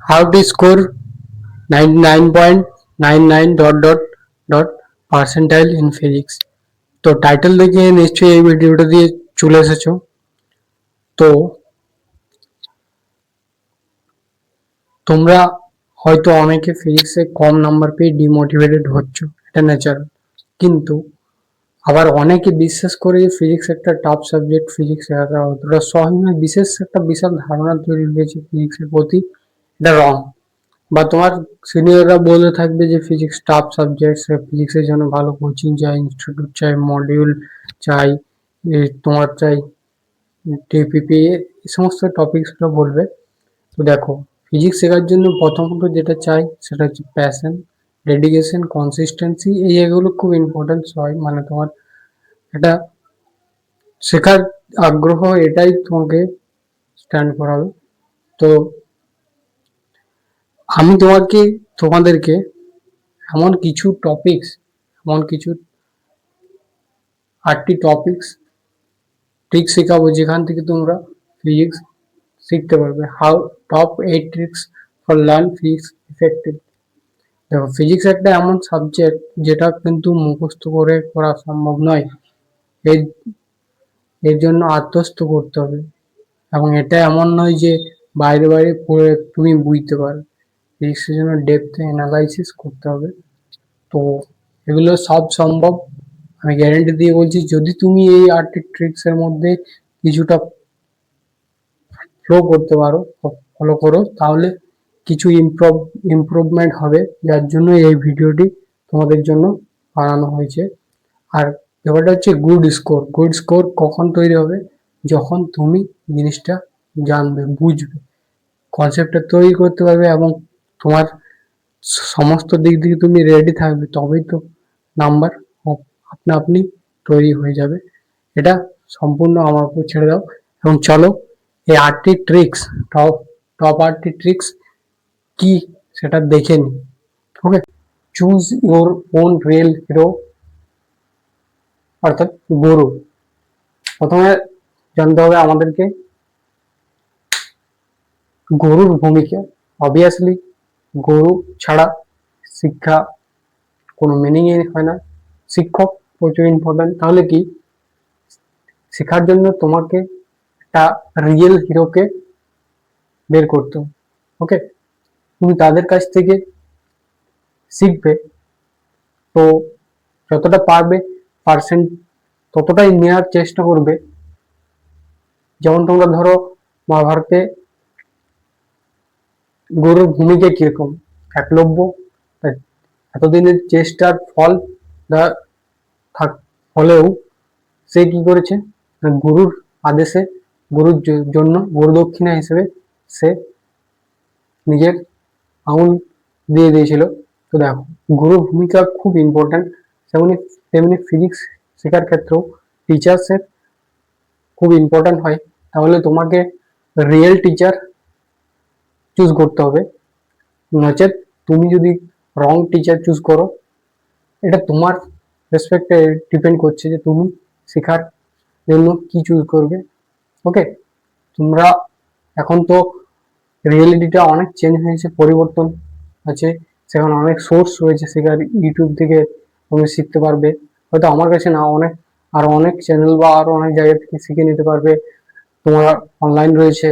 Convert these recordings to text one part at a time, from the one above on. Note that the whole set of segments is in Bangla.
how to score 99.99 dot percentile in physics। তো টাইটেল দেখে নিশ্চয়ই এই ভিডিওটা দিয়ে চলে এসেছো। তো তোমরা হয়তো অনেকে ফিজিক্সে কম নাম্বার পেয়ে ডিমোটিভেটেড হচ্ছ, এটা ন্যাচারাল। কিন্তু আবার অনেকে বিশ্বাস করে যে ফিজিক্স একটা টাফ সাবজেক্ট, ফিজিক্স শেখাটা অতটা সহজ নয়, বিশেষ একটা বিশাল ধারণা তৈরি হয়েছে ফিজিক্সের প্রতি, এটা রং। বা তোমার সিনিয়ররা বলে থাকবে যে ফিজিক্স টাফ সাবজেক্ট, ফিজিক্সের জন্য ভালো কোচিং চাই, ইনস্টিটিউট চাই, মডিউল চাই, তোমার চাই টিপিপি, এই সমস্ত টপিকসগুলো বলবে। তো দেখো, ফিজিক্স শেখার জন্য প্রথমত যেটা চাই সেটা হচ্ছে প্যাশন, ডেডিকেশন, কনসিস্টেন্সি। এই জায়গাগুলো খুব ইম্পর্টেন্স হয়, মানে তোমার এটা শেখার আগ্রহ, এটাই তোমাকে স্ট্যান্ড করাবে। তো আমি তোমাদেরকে এমন কিছু টপিকস, এমন কিছু 8টি টপিকস ট্রিক শেখাবো যেখান থেকে তোমরা ফিজিক্স শিখতে পারবে। How top 8 tricks for learn physics effective. দেখো, ফিজিক্স একটা এমন সাবজেক্ট যেটা কিন্তু মুখস্থ করে করা সম্ভব নয়। এর এর জন্য আত্মস্থ করতে হবে, এবং এটা এমন নয় যে বাইরে বাইরে পড়ে তুমি বুঝতে পারো। ফিজিক্সের জন্য ডেপথ অ্যানালাইসিস করতে হবে। তো এগুলো সব সম্ভব, আমি গ্যারেন্টি দিয়ে বলছি। যদি তুমি এই 8টি ট্রিক্স এর মধ্যে কিছুটা ফলো করো, তাহলে কিছু ইমপ্রুভমেন্ট হবে, যার জন্য এই ভিডিওটি তোমাদের জন্য বানানো হয়েছে। আর ব্যাপারটা হচ্ছে গুড স্কোর কখন তৈরি হবে? যখন তুমি জিনিসটা জানবে, বুঝবে, কনসেপ্টটা তৈরি করতে পারবে, এবং তোমার সমস্ত দিক থেকে তুমি রেডি থাকবে, তবেই তো নাম্বার আপনা আপনি তৈরি হয়ে যাবে। এটা সম্পূর্ণ আমার উপর ছেড়ে দাও, এবং চলো এই 8টি ট্রিক্স, টপ টপ 8টি ট্রিক্স কি সেটা দেখে নি। Okay, choose your own real hero, অর্থাৎ গুরু। প্রথমে জানতে হবে আমাদেরকে গুরুর ভূমিকা। অবভিয়াসলি গুরু ছাড়া শিক্ষা কোনো মিনিংই হয় না। শিক্ষক প্রচুর ইম্পর্টেন্ট। তাহলে কি, শেখার জন্য তোমাকে একটা রিয়েল হিরোকে বের করতে হবে। ওকে, তুমি তাদের কাছ থেকে শিখবে, তো যতটা পারবে পার্সেন্ট ততটাই নেওয়ার চেষ্টা করবে। যেমন তোমরা ধরো মহাভারতে গুরুর ভূমিকা কিরকম, একলব্য এতদিনের চেষ্টার ফল হলেও সে কি করেছে, গুরুর আদেশে, গুরুর জন্য গুরু দক্ষিণা হিসেবে সে নিজের আঙুল দিয়ে দিয়েছিল। তো দেখো, গুরুর ভূমিকা খুব ইম্পর্টেন্ট। তেমনি ফিজিক্স শেখার ক্ষেত্রেও টিচার্সের খুব ইম্পর্টেন্ট হয়। তাহলে তোমাকে রিয়েল টিচার চুজ করতে হবে, নচেত তুমি যদি রং টিচার চুজ করো, এটা তোমার রেসপেক্টে ডিপেন্ড করছে যে তুমি শেখার জন্য কি চুজ করবে। ওকে, তোমরা এখন তো রিয়েলিটিটা অনেক চেঞ্জ হয়েছে, পরিবর্তন আছে, সেখানে অনেক সোর্স রয়েছে শেখার। ইউটিউব থেকে তুমি শিখতে পারবে, হয়তো আমার কাছে না, আরো অনেক চ্যানেল বা আরো অনেক জায়গা থেকে শিখে নিতে পারবে। তোমার অনলাইন রয়েছে,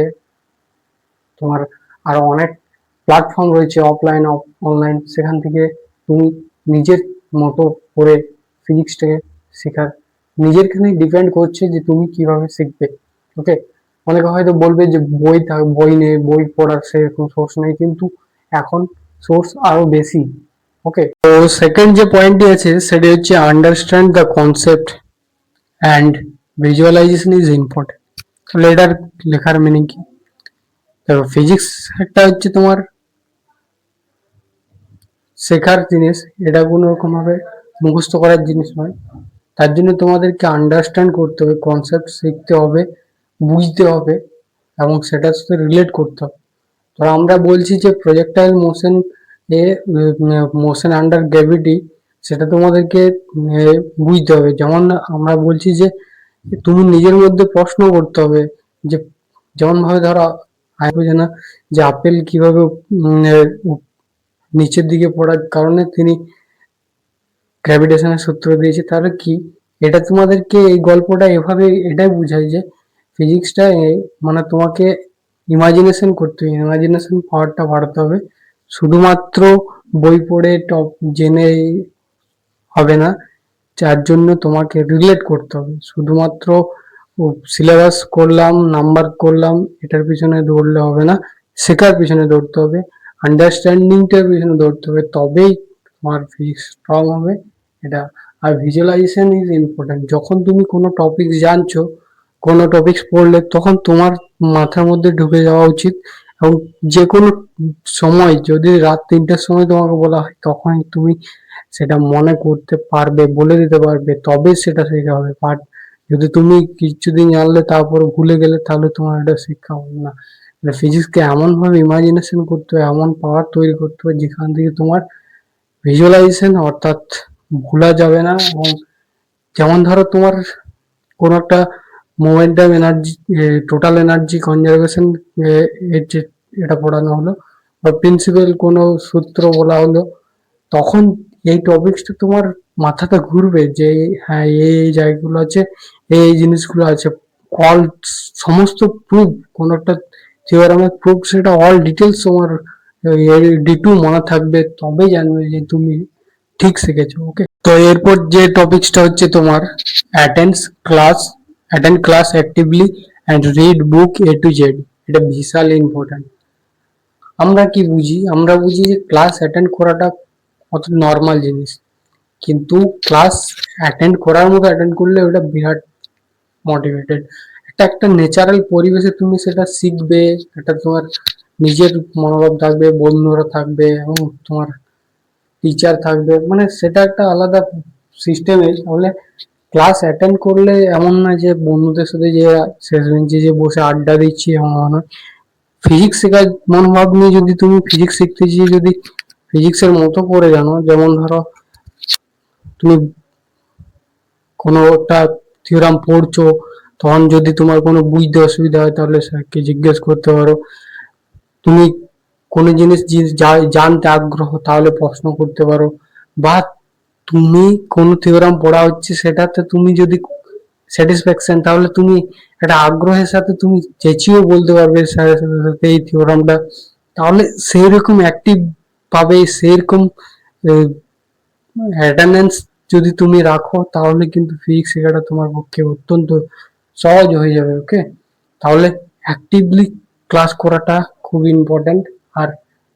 তোমার আরো অনেক প্ল্যাটফর্ম রয়েছে, অফলাইন অনলাইন, সেখান থেকে তুমি নিজের মতো করে ফিজিক্সটাকে শেখার, নিজের খানে ডিপেন্ড করছে যে তুমি কিভাবে শিখবে। ওকে, অনেকে হয়তো বলবে যে বই নেই, বই পড়ার সেরকম সোর্স নেই, কিন্তু এখন সোর্স আরো বেশি। ওকে, তো সেকেন্ড যে পয়েন্টটি আছে সেটা হচ্ছে understand the concept and visualisation is important. তাহলে এটার লেখার মিনিং কি? দেখো, ফিজিক্স একটা হচ্ছে তোমার শেখার জিনিস, এটা কোনো রকম ভাবে মুখস্থ করার জিনিস নয়। তার জন্য তোমাদেরকে আন্ডারস্ট্যান্ড করতে হবে, কনসেপ্ট শিখতে হবে, বুঝতে হবে, এবং সেটার সাথে রিলেট করতে হবে। তো আমরা বলছি যে প্রজেক্টাইল মোশন এ মোশন আন্ডার গ্র্যাভিটি, সেটা তোমাদেরকে বুঝতে হবে। যেমন আমরা বলছি যে তুমি নিজের মধ্যে প্রশ্ন করতে হবে, যে যেমন ভাবে ধরো বোঝে না যে আপেল কিভাবে নিচের দিকে পড়ার কারণে তিনি গ্র্যাভিটেশনের সূত্র দিয়েছে। তাহলে কি এটা তোমাদেরকে এই গল্পটা এভাবে এটাই বোঝায় যে ফিজিক্সটা মানে তোমাকে ইমাজিনেশন করতে হবে, ইমাজিনেশন পাওয়ারটা বাড়াতে হবে। শুধুমাত্র বই পড়ে টপ জেনে হবে না, যার জন্য তোমাকে রিলেট করতে হবে। শুধুমাত্র সিলেবাস করলাম, নাম্বার করলাম, এটার পিছনে দৌড়লে হবে না, শেখার পিছনে দৌড়তে হবে, আন্ডারস্ট্যান্ডিংটার পিছনে দৌড়তে হবে, তবেই তোমার ফিজিক্স স্ট্রং হবে। এটা আর ভিজুয়ালাইজেশন ইজ ইম্পর্টেন্ট। যখন তুমি কোনো টপিক জানছো, কোনো টপিক পড়লে, তখন তোমার মাথার মধ্যে ঢুকে যাওয়া উচিত। এবং যে কোনো সময়, যদি রাত 3টের সময় তোমাকে বলা হয়, তখন তুমি সেটা মনে করতে পারবে, বলে দিতে পারবে, তবে সেটা শেখা হবে। বাট যদি তুমি কিছুদিন জানলে তারপর ভুলে গেলে, তাহলে তোমার এটা শিক্ষা হবে না। ফিজিক্সকে এমন ভাবে ইমাজিনেশন করতে হবে, এমন পাওয়ার তৈরি করতে হবে, যেখান থেকে তোমার ভিজুয়ালাইজেশন অর্থাৎ ভোলা যাবে না। এবং যেমন ধরো তোমার কোন একটা momentum energy, total energy conservation, এর যে এটা পড়ানো হলো, বা প্রিন্সিপাল কোনো সূত্র বলা হলো, তখন এই টপিকসটা তোমার মাথাতে ঘুরবে যে হ্যাঁ এই জায়গাগুলো আছে, এই জিনিসগুলো আছে। অল সমস্ত প্রুফ, কোন একটা থিওরামের প্রুফ, সেটা অল ডিটেলস তোমার ডিটু মনে থাকবে, তবেই জানবে যে তুমি ঠিক শিখেছো। ওকে, তো এরপর যে টপিকসটা হচ্ছে তোমার attend class, attend class actively and read book A to Z। এটা বিশাল ইম্পর্টেন্ট। আমরা কি বুঝি? আমরা বুঝি যে ক্লাস অ্যাটেন্ড করাটা কত নর্মাল জিনিস, কিন্তু ক্লাস অ্যাটেন্ড করার মতো অ্যাটেন্ড করলে ওটা বিরাট মোটিভেটেড। একটা ন্যাচারাল পরিবেশে তুমি সেটা শিখবে, এটা তোমার নিজের মনোভাব থাকবে, বন্ধুরা থাকবে, এবং তোমার টিচার থাকবে, মানে সেটা একটা আলাদা সিস্টেমে। তাহলে ক্লাস অ্যাটেন্ড করলে এমন না যে বন্ধুদের সাথে যে শেষ বেঞ্চে যে বসে আড্ডা দিচ্ছি, এমন নয়। ফিজিক্স শেখার মনোভাব নিয়ে যদি তুমি ফিজিক্স শিখতে গিয়ে যদি ফিজিক্সের মতো করে জানো, যেমন ধরো তুমি কোনো একটা থিওরাম পড়ছো, তখন যদি তোমার কোনো বুঝতে অসুবিধা হয়, তাহলে স্যারকে জিজ্ঞেস করতে পারো। তুমি কোনো জিনিস জানতে আগ্রহ, তাহলে প্রশ্ন করতে পারো। বা তুমি কোনো থিওরাম পড়া হচ্ছে, সেটাতে তুমি যদি স্যাটিসফ্যাকশন, তাহলে তুমি একটা আগ্রহের সাথে তুমি চেঁচিয়েও বলতে পারবে স্যারের সাথে এই থিওরামটা। তাহলে সেই রকম অ্যাক্টিভ পাবে, সেরকম অ্যাটেন্ডেন্স যদি তুমি রাখো, তাহলে কিন্তু ফিজিক্স শেখাটা তোমার পক্ষে অত্যন্ত সহজ হয়ে যাবে। ওকে, তাহলে অ্যাক্টিভলি ক্লাস করাটা খুব ইম্পর্টেন্ট। আর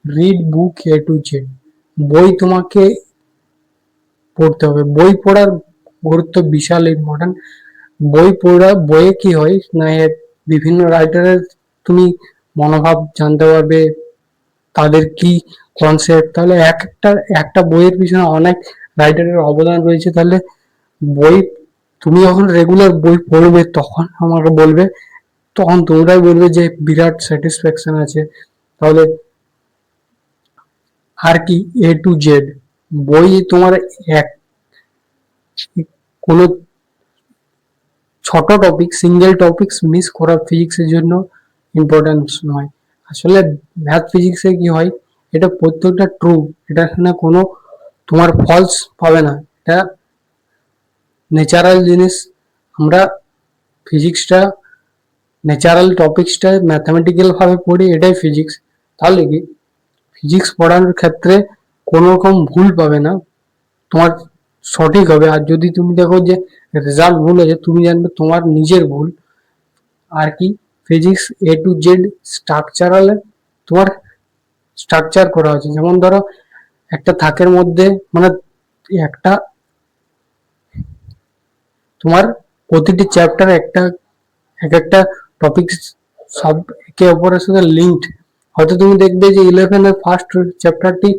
read book A to Z, বই তোমাকে পড়তে হবে। বই পড়ার গুরুত্ব বিশাল ইম্পর্টেন্ট। বইয়ে কি হয় না, বিভিন্ন রাইটারের তুমি মনোভাব জানতে পারবে, তাদের কি কনসেপ্ট। তাহলে একটা একটা বইয়ের পিছনে অনেক রাইটারের অবদান রয়েছে। তাহলে বই তুমি যখন রেগুলার বই পড়বে, তখন আমাকে বলবে, তখন তোমরাই বলবে যে বিরাট স্যাটিসফ্যাকশন আছে। তাহলে আর কি, A to Z বই তোমার এক কোনো ছোট টপিক, সিঙ্গেল টপিকস মিস করা ফিজিক্সের জন্য ইম্পর্টেন্স নয়। আসলে ম্যাথ ফিজিক্সে কি হয়, এটা প্রত্যেকটা ট্রু, এটা এখানে কোনো তোমার ফলস পাবে না, এটা ন্যাচারাল জিনিস। আমরা ফিজিক্সটা, ন্যাচারাল টপিক্সটা ম্যাথামেটিক্যাল ভাবে পড়ি, এটাই ফিজিক্স। তাহলে কি ফিজিক্স পড়ানোর ক্ষেত্রে কোনো রকম ভুল পাবে না, তোমার সঠিক হবে। আর যদি তুমি দেখো যে রেজাল্ট ভুল হয়েছে, তুমি জানবে তোমার নিজের ভুল। আর কি, physics A to Z structural, তোমার স্ট্রাকচার করা আছে। যেমন ধরো একটা থাকের মধ্যে, মানে একটা তোমার প্রতিটি চ্যাপ্টার এক একটা টপিক, সব একে অপরের সাথে লিঙ্কড। হয়তো তুমি দেখবে যে 11-এর ফার্স্ট চ্যাপ্টারটি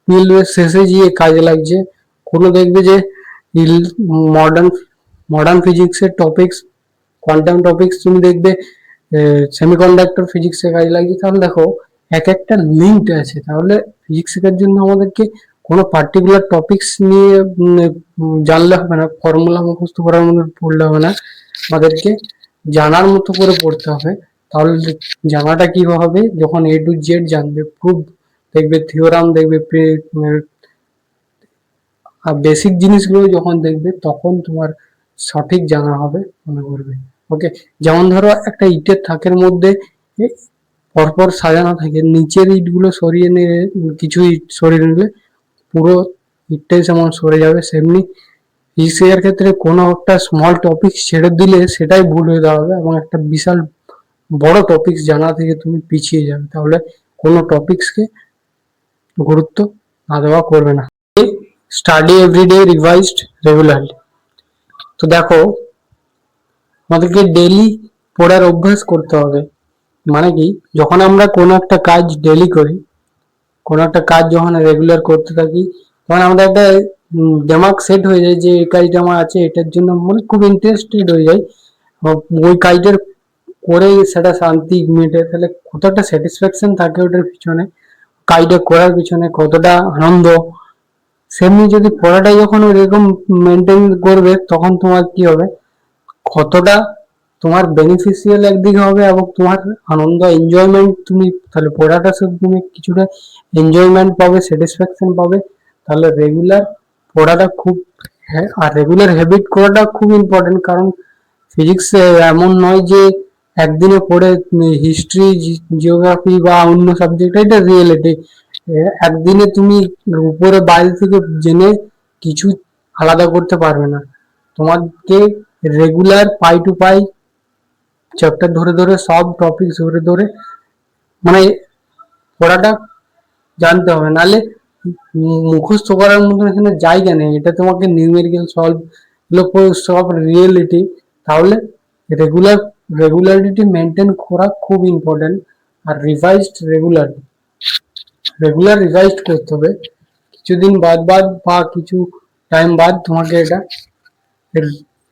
টুয়েলভের শেষে গিয়ে কাজে লাগছে। কোনো দেখবে যে মডার্ন মডার্ন ফিজিক্সের টপিক্স, কোয়ান্টাম টপিক্স তুমি দেখবে সেমিকন্ডাক্টর ফিজিক্সে কাজে লাগছে। তাহলে দেখো এক একটা লিঙ্কড আছে। তাহলে ফিজিক্স শেখার জন্য আমাদেরকে কোনো পার্টিকুলার টপিক্স নিয়ে জানলে হবে না, ফর্মুলা মুখস্থ করার মতো পড়লে হবে না, আমাদেরকে জানার মতো করে পড়তে হবে। তাহলে জানাটা কি হবে, যখন A to Z জানবে, প্রুফ দেখবে, থিওরাম দেখবে, আর বেসিক জিনিসগুলো যখন দেখবে তখন তোমার সঠিক জানা হবে মনে করবে। ওকে, যেমন ধরো একটা ইটের থাকের মধ্যে পরপর সাজানো থাকে, নিচের ইটগুলো সরিয়ে নিয়ে কিছু ইট সরিয়ে নিলে পুরো ইটটাই যেমন সরে যাবে, সেমনি হিস্ট্রির ক্ষেত্রে কোনো একটা স্মল টপিক ছেড়ে দিলে সেটাই ভুল হয়ে দাঁড়াবে এবং একটা বিশাল বড় টপিক জানা থেকে তুমি পিছিয়ে যাবে, তাহলে কোনো টপিক্সকে গুরুত্ব না দেওয়া করবে না। Study everyday, revised regularly. তো দেখো, আমাদেরকে ডেলি পড়ার অভ্যাস করতে হবে। মানে কি, যখন আমরা কোনো একটা কাজ ডেলি করি, কোনো একটা কাজ যখন রেগুলার করতে থাকি, তখন আমাদের একটা দিমাগ সেট হয়ে যায় যে এই কাজটা আমার আছে, এটার জন্য মানে খুব ইন্টারেস্টেড হয়ে যায়। ওই কাজটার করে সেটা শান্তি মিটে, তাহলে কতটা স্যাটিসফ্যাকশন থাকে ওটার পিছনে, কাজটা করার পিছনে কতটা আনন্দ। সেমনি যদি পড়াটা যখন ওইরকম মেনটেন করবে, তখন তোমার কি হবে, কতটা তোমার বেনিফিশিয়াল একদিকে হবে এবং তোমার আনন্দ এনজয়মেন্ট, তুমি তাহলে পড়াটা শুধু তুমি কিছুটা এনজয়মেন্ট পাবে, স্যাটিসফ্যাকশন পাবে। তাহলে রেগুলার পড়াটা খুব, হ্যাঁ, আর রেগুলার হ্যাবিট করাটা খুব ইম্পর্টেন্ট। কারণ ফিজিক্স এমন নয় যে একদিনে পড়ে, হিস্ট্রি, জিওগ্রাফি বা অন্য সাবজেক্ট, এটা রিয়েলিটি। একদিনে তুমি উপরে বাইরে থেকে জেনে কিছু আলাদা করতে পারবে না। তোমাকে রেগুলার পাই টু পাই চ্যাপ্টার ধরে ধরে, সব টপিক ধরে ধরে মানে পড়াটা জানতে হবে, নাহলে মুখস্থ করার মতন এখানে জায়গা নেই। এটা তোমাকে নিউমেরিক্যাল সলভ সব রিয়েলিটি। তাহলে রেগুলার রেগুলারিটি মেনটেন করা খুব ইম্পর্টেন্ট। আর রেগুলার রিভাইজড করতে হবে। কিছুদিন বাদ বাদ বা কিছু টাইম বাদ তোমাকে এটা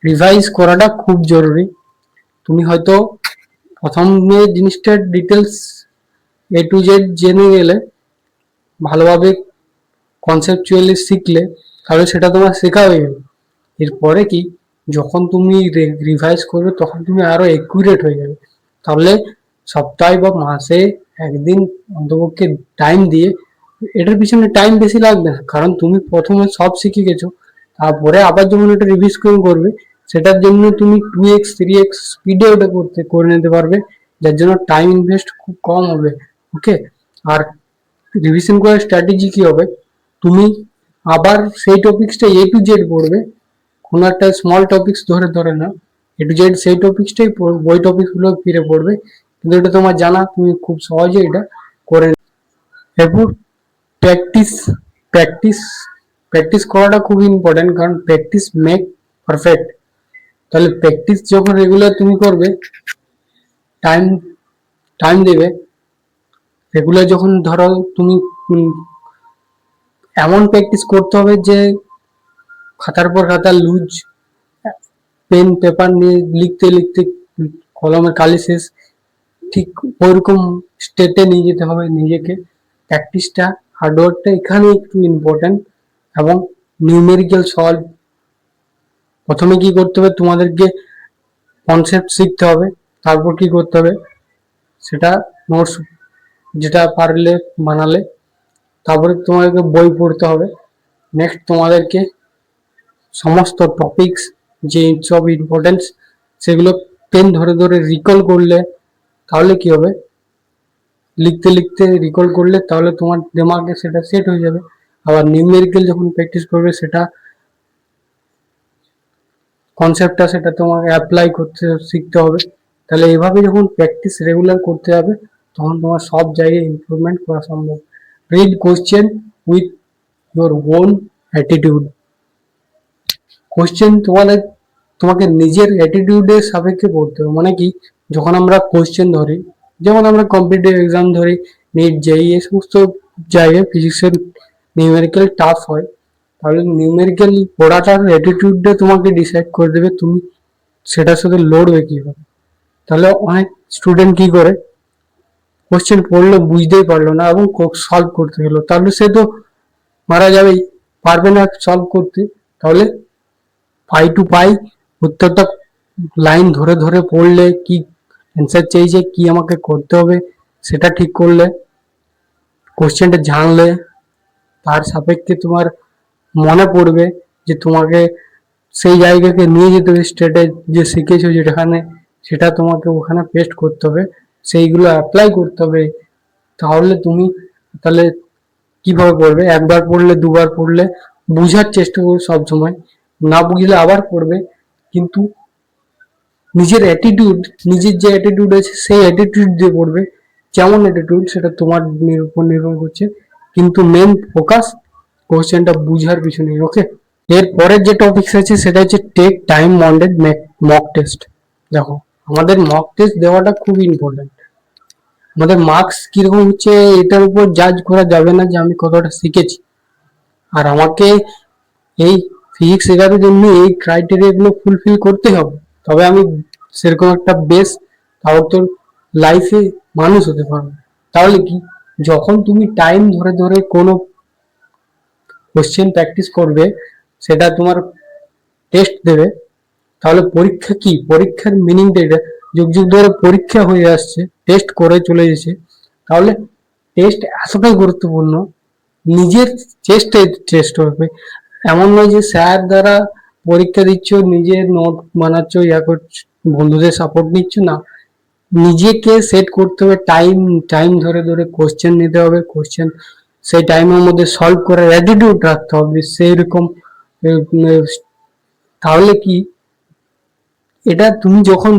রিভাইজ করাটা খুব জরুরি। তুমি হয়তো প্রথমে জিনিসটার ডিটেলস A to Z জেনে গেলে, ভালোভাবে কনসেপচুয়ালি শিখলে, তাহলে সেটা তোমার শেখা হয়ে গেল। এরপরে কি, যখন তুমি রিভাইজ করবে তখন তুমি আরো একুরেট হয়ে যাবে। তাহলে সপ্তাহে বা মাসে একদিন অন্তপক্ষে টাইম দিয়ে, এটার পিছনে টাইম বেশি লাগবে না, কারণ তুমি প্রথমে সব শিখে গেছো। তারপরে আবার যখন এটা রিভিশন করবে, সেটার জন্য তুমি 2x 3x স্পিডে ওটা করে নিতে পারবে, যার জন্য টাইম ইনভেস্ট খুব কম হবে। ওকে, আর রিভিশন করার স্ট্র্যাটেজি কি হবে, তুমি আবার সেই টপিক্সটা A to Z পড়বে, কোনো একটা স্মল টপিক্স ধরে ধরে না, A to Z সেই টপিক্সটাই ওই টপিকগুলো ফিরে পড়বে। কিন্তু এটা তোমার জানা, তুমি খুব সহজে এটা করে। এরপর প্র্যাকটিস প্র্যাকটিস প্র্যাকটিস করাটা খুব ইম্পর্টেন্ট, কারণ প্র্যাকটিস মেক পারফেক্ট। তাহলে প্র্যাকটিস যখন রেগুলার তুমি করবে, টাইম টাইম দেবে, রেগুলার যখন ধরো তুমি এমন প্র্যাকটিস করতে হবে যে খাতার পর খাতা লুজ, পেন পেপার নিয়ে লিখতে লিখতে কলমের কালি শেষ, ঠিক ওইরকম স্টেটে নিয়ে যেতে হবে নিজেকে। প্র্যাকটিসটা, হার্ডওয়ার্কটা এখানে একটু ইম্পর্টেন্ট। এবং নিউমেরিক্যাল সলভ, প্রথমে কি করতে হবে, তোমাদেরকে কনসেপ্ট শিখতে হবে, তারপর কি করতে হবে, সেটা নোটস যেটা পারলে বানালে, তারপরে তোমাদেরকে বই পড়তে হবে। নেক্সট তোমাদেরকে সমস্ত টপিকস যে সব ইম্পর্টেন্স, সেগুলো পেন ধরে ধরে রিকল করলে, তাহলে কি হবে, লিখতে লিখতে রিকল করলে তাহলে তোমার দিমাগে সেটা সেট হয়ে যাবে। আবার নিউমেরিক্যাল যখন প্র্যাকটিস করবে, সেটা কনসেপ্টটা সেটা তোমাকে অ্যাপ্লাই করতে শিখতে হবে। তাহলে এভাবে যখন প্র্যাকটিস রেগুলার করতে যাবে, তখন তোমার সব জায়গায় ইমপ্রুভমেন্ট করা সম্ভব। Read question with your own attitude. Question তোমাকে নিজের অ্যাটিটিউডের সাপেক্ষে পড়তে হবে। মানে কি, যখন আমরা কোশ্চেন ধরি, যেমন আমরা কম্পিটিটিভ এক্সাম ধরি, নিট জেই, এই সমস্ত জায়গায় ফিজিক্সের নিউমেরিক্যাল টাফ হয়, তাহলে নিউমেরিক্যাল পড়াটার অ্যাটিটিউডটা তোমাকে ডিসাইড করে দেবে তুমি সেটার সাথে লড়বে কিভাবে। তাহলে অনেক স্টুডেন্ট কি করে, কোশ্চেন পড়লো বুঝতেই পারলো না এবং সলভ করতে গেলো, তাহলে সে তো মারা যাবেই, পারবে না সলভ করতে। তাহলে পাই টু পাই প্রত্যেকটা লাইন ধরে ধরে পড়লে কি অ্যান্সার চেয়েছে, কি আমাকে করতে হবে সেটা ঠিক করলে, কোশ্চেনটা জানলে, তার সাপেক্ষে তোমার মনে পড়বে যে তোমাকে সেই জায়গাকে নিয়ে যেতে হবে, স্টেটে যে শিখেছো যেখানে, সেটা তোমাকে ওখানে পেস্ট করতে হবে, সেইগুলো অ্যাপ্লাই করতে হবে। তাহলে তুমি তাহলে কিভাবে পড়বে? একবার পড়লে, দুবার পড়লে বুঝার চেষ্টা করবে সব সময়, না বুঝলে আবার পড়বে, কিন্তু নিজের অ্যাটিটিউড, নিজের যে অ্যাটিটিউড আছে সেই অ্যাটিটিউড দিয়ে পড়বে। যেমন অ্যাটিটিউড সেটা তোমার উপর নির্ভর করছে, কিন্তু মেন ফোকাস কোশ্চেনটা বুঝার পিছনে। ওকে, এর পরের যে টপিক আছে সেটা হচ্ছে take time bounded mock test. দেখো, আমাদের মক টেস্ট দেওয়াটা খুব ইম্পর্টেন্ট। আমাদের মার্কস কিরকম হচ্ছে এটার উপর জাজ করা যাবে না যে আমি কতটা শিখেছি। আর আমাকে এই ফিজিক্স শেখার জন্য এই ক্রাইটেরিয়া গুলো ফুলফিল করতে হবে, তবে আমি সেরকম একটা বেস, তাও তোর লাইফে মানুষ হতে পারবে। তাহলে কি, যখন তুমি টাইম ধরে ধরে কোনো কোশ্চেন প্র্যাকটিস করবে, সেটা তোমার টেস্ট দেবে, তাহলে পরীক্ষা কি, পরীক্ষার মিনিংটা এটা, যুগ যুগ ধরে পরীক্ষা হয়ে আসছে, টেস্ট করে চলে এসেছে, তাহলে টেস্ট এতটাই গুরুত্বপূর্ণ, নিজের চেষ্টা টেস্ট হবে। এমন নয় যে স্যার দ্বারা পরীক্ষা দিচ্ছ, নিজের নোট বানাচ্ছ, ইয়া করছো, বন্ধুদের সাপোর্ট নিচ্ছ না, নিজেকে সেট করতে হবে, টাইম টাইম ধরে ধরে কোশ্চেন নিতে হবে, কোশ্চেন সেই টাইমের মধ্যে সলভ করার অ্যাটিটিউড রাখতে হবে সেই রকম। তাহলে কি, এটা তুমি যখন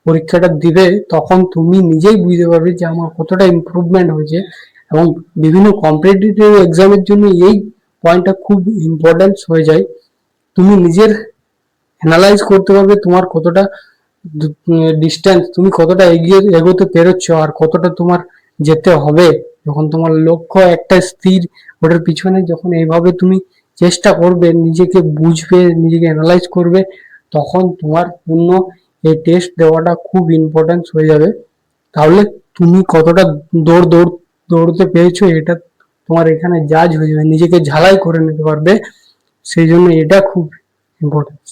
পরীক্ষাটা দিবে তখন তুমি নিজেই বুঝতে পারবে যে আমার কতটা ইমপ্রুভমেন্ট হয়েছে। এবং বিভিন্ন কম্পিটিটিভ এক্সামের জন্য এই পয়েন্টটা খুব ইম্পর্টেন্ট হয়ে যায়। তুমি নিজের অ্যানালাইজ করতে পারবে তোমার কতটা ডিস্টেন্স, তুমি কতটা এগিয়ে এগোতে পেরেছ, আর কতটা তোমার যেতে হবে। যখন তোমার লক্ষ্য একটা স্থির, ওটার পিছনে যখন এইভাবে তুমি চেষ্টা করবে, নিজেকে বুঝবে, নিজেকে অ্যানালাইজ করবে, তখন তোমার জন্য এই টেস্ট দেওয়াটা খুব ইম্পর্টেন্ট হয়ে যাবে। তাহলে তুমি কতটা দৌড়তে পেরেছো এটা তোমার এখানে জাজ হয়ে যাবে, নিজেকে ঝালাই করে নিতে পারবে। সেই জন্য এটা খুব ইম্পর্টেন্ট।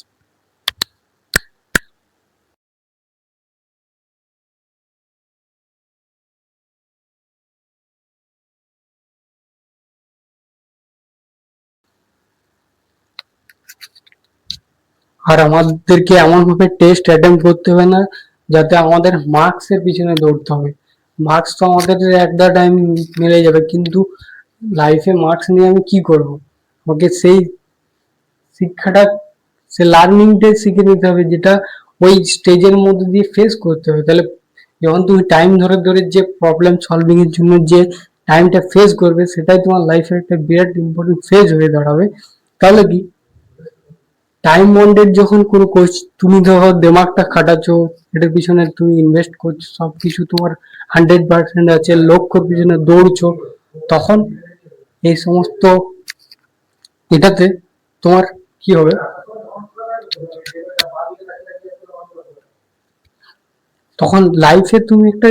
আর আমাদেরকে এমন ভাবে টেস্ট অ্যাটেম্প করতে হবে না যাতে আমাদের মার্কস এর পিছনে দৌড়তে হবে। মার্কস তো আমাদের এট দ্য টাইম মিলে যাবে, কিন্তু লাইফে মার্কস নিয়ে আমি কি করব? আমাকে সেই শিক্ষাটা, সে লার্নিংটা শিখে নিতে হবে, যেটা ওই স্টেজের মধ্যে দিয়ে ফেস করতে হবে। তাহলে যখন তুমি টাইম ধরে ধরে যে প্রবলেম সলভিং এর জন্য যে টাইমটা ফেস করবে, সেটাই তোমার লাইফের একটা বিরাট ইম্পর্টেন্ট ফেজ হয়ে দাঁড়াবে। তাহলে কি, টাইম বন্ডেড যখন কোনো কোচ, তুমি ধরো দিমাগটা খাটাচ্ছ, এটার পিছনে তুমি ইনভেস্ট করছো, সবকিছু তোমার 100% আছে, লক্ষ্যর পিছনে দৌড়ছো, তখন এই সমস্ত এটাতে তোমার কি হবে, তখন লাইফে তুমি একটা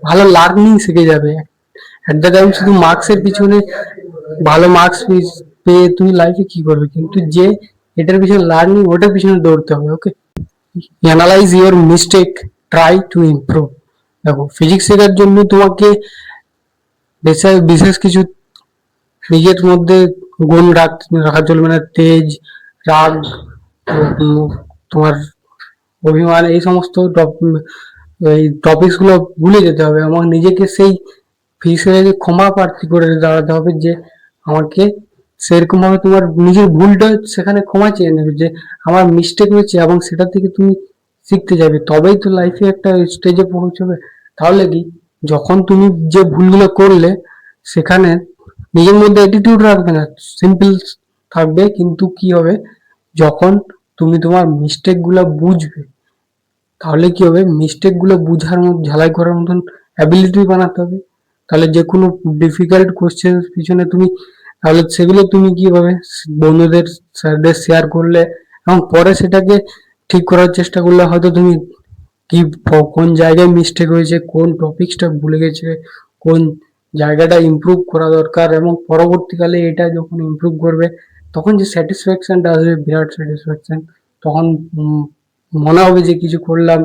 ভালো লার্নিং শিখে যাবে। এট দ্য টাইম শুধু মার্কসের পিছনে, ভালো মার্কস পেয়ে তুমি লাইফে কি করবে, কিন্তু যে এটার পিছনে লার্নিং, ওটার পিছনে দৌড়তে হবে। Okay, analyse your mistake, try to improve. দেখো, ফিজিক্স শেখার জন্য তোমাকে বিশেষ কিছু নিজের মধ্যে গুণ রাখা চলবে না। তেজ, রাগ, তোমার অভিমান, এই সমস্ত এই টপিকস গুলো ভুলে যেতে হবে। আমার নিজেকে সেই ফিজিক্সে ক্ষমা প্রার্থী করে দাঁড়াতে হবে, যে আমাকে সেরকম ভাবে তোমার নিজের ভুলটা সেখানে ক্ষমা চেয়ে নেবে, যে আমার মিস্টেক হয়েছে, এবং সেটা থেকে তুমি শিখতে যাবে, তবেই তো লাইফে একটা স্টেজে পৌঁছবে। তাহলে কি, যখন তুমি যে ভুলগুলো করলে, সেখানে নিজের মধ্যে অ্যাটিটিউড রাখবে না, সিম্পল থাকবে, কিন্তু কি হবে, যখন তুমি তোমার মিস্টেক গুলা বুঝবে, তাহলে কি হবে, মিস্টেক গুলো বুঝার মধ্যে ঝালাই করার মতন অ্যাবিলিটি বানাতে হবে। তাহলে যে কোনো ডিফিকাল্ট কোশ্চেন পিছনে তুমি, তাহলে সেগুলো তুমি কিভাবে বন্ধুদের, স্যারদের শেয়ার করলে, এবং পরে সেটাকে ঠিক করার চেষ্টা করলে, হয়তো তুমি কি কোন জায়গায় মিস্টেক হয়েছে, কোন টপিকসটা ভুলে গেছে, কোন জায়গাটা ইমপ্রুভ করা দরকার, এবং পরবর্তীকালে এটা যখন ইমপ্রুভ করবে, তখন যে স্যাটিসফ্যাকশনটা আসবে, বিরাট স্যাটিসফ্যাকশন, তখন মনে হবে যে কিছু করলাম,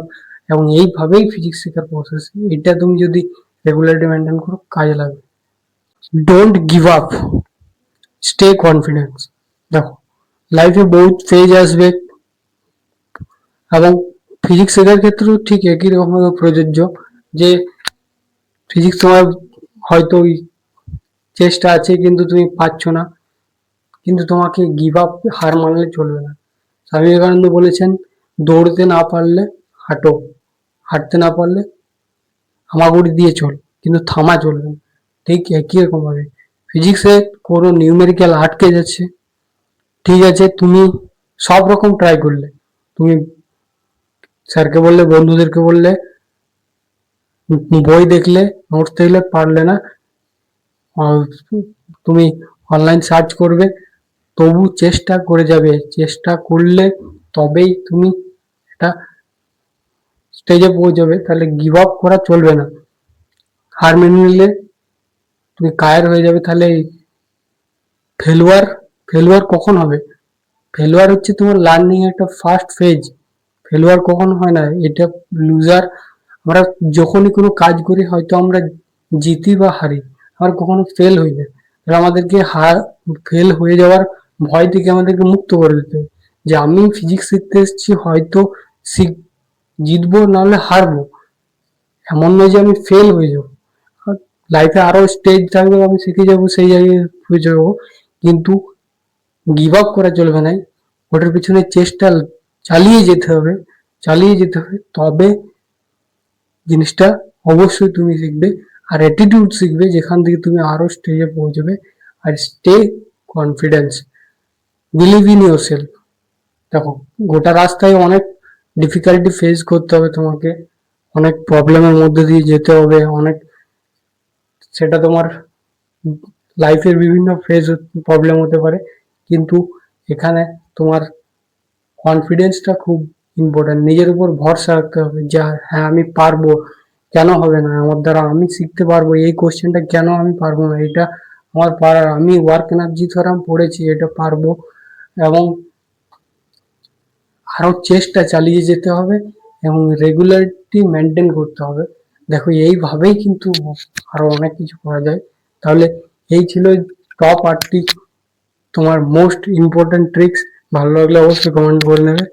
এবং এইভাবেই ফিজিক্স শেখার প্রসেস। এটা তুমি যদি রেগুলারিটি মেনটেন করো কাজে লাগবে। Don't give up, stay confidence. দেখো, লাইফে বহুত ফেজ আসবে এবং ফিজিক্স শেখার ক্ষেত্রেও ঠিক একই রকম প্রযোজ্য, যে ফিজিক্স তোমার হয়তো চেষ্টা আছে কিন্তু তুমি পাচ্ছ না, কিন্তু তোমাকে গিভ আপ, হার মানলে চলবে না। স্বামী বিবেকানন্দ বলেছেন, দৌড়তে না পারলে হাঁটো, হাঁটতে না পারলে হামাগুড়ি দিয়ে চল, কিন্তু থামা চলবে না। ঠিক একই রকম ভাবে ফিজিক্সে কোনো নিউমেরিক্যাল আটকে যাচ্ছে, ঠিক আছে, তুমি সব রকম ট্রাই করলে, তুমি স্যারকে বললে, বন্ধুদেরকে বললে, বই দেখলে, নোটস দেখলে, পারলে না, তুমি অনলাইন সার্চ করবে, তবু চেষ্টা করে যাবে। চেষ্টা করলে তবেই তুমি একটা স্টেজে পৌঁছবে। তাহলে গিভ আপ করা চলবে না। হার মেনে নিলে তুমি কায়ের হয়ে যাবে। তাহলে ফেলুয়ার ফেলুয়ার কখন হবে? ফেলুয়ার হচ্ছে তোমার লার্নিং একটা ফার্স্ট ফেজ। ফেলুয়ার কখন হয় না, এটা লুজার। আমরা যখনই কোনো কাজ করি, হয়তো আমরা জিতি বা হারি, আর কখনো ফেল হয়ে যায়, তাহলে আমাদেরকে ফেল হয়ে যাওয়ার ভয় থেকে আমাদেরকে মুক্ত করে দিতে হবে। যে আমি ফিজিক্স শিখতে এসেছি, হয়তো জিতবো নাহলে হারবো, এমন নয় যে আমি ফেল হয়ে যাবো। লাইফে আরো স্টেজ থাকবে, আমি শিখে যাবো, সেই জায়গায় পৌঁছে যাবো, কিন্তু গিভ আপ করা চলবে না। ওটার পিছনে চেষ্টা চালিয়ে যেতে হবে, চালিয়ে যেতে হবে, তবে জিনিসটা অবশ্যই তুমি শিখবে। আর অ্যাটিটিউড শিখবে, যেখান থেকে তুমি আরো স্টেজে পৌঁছবে। আর stay confidence, believe in yourself. দেখো, গোটা রাস্তায় অনেক ডিফিকাল্টি ফেস করতে হবে তোমাকে, অনেক প্রবলেমের মধ্যে দিয়ে যেতে হবে, অনেক, সেটা তোমার লাইফের বিভিন্ন ফেজ প্রবলেম হতে পারে, কিন্তু এখানে তোমার কনফিডেন্সটা খুব ইম্পর্টেন্ট। নিজের উপর ভরসা রাখতে হবে, যে হ্যাঁ আমি পারবো, কেন হবে না আমার দ্বারা, আমি শিখতে পারবো, এই কোশ্চেনটা কেন আমি পারবো না, এটা আমার পারার, আমি ওয়ার্ক এনার্জি দ্বারা পড়েছি, এটা পারবো। এবং আরো চেষ্টা চালিয়ে যেতে হবে এবং রেগুলারিটি মেনটেন করতে হবে। দেখো, এইভাবেই কিন্তু আরো অনেক কিছু করা যায়। তাহলে এই ছিল টপ 8টি তোমার মোস্ট ইম্পর্টেন্ট ট্রিক্স। ভালো লাগলে অবশ্যই কমেন্ট করে নেবে।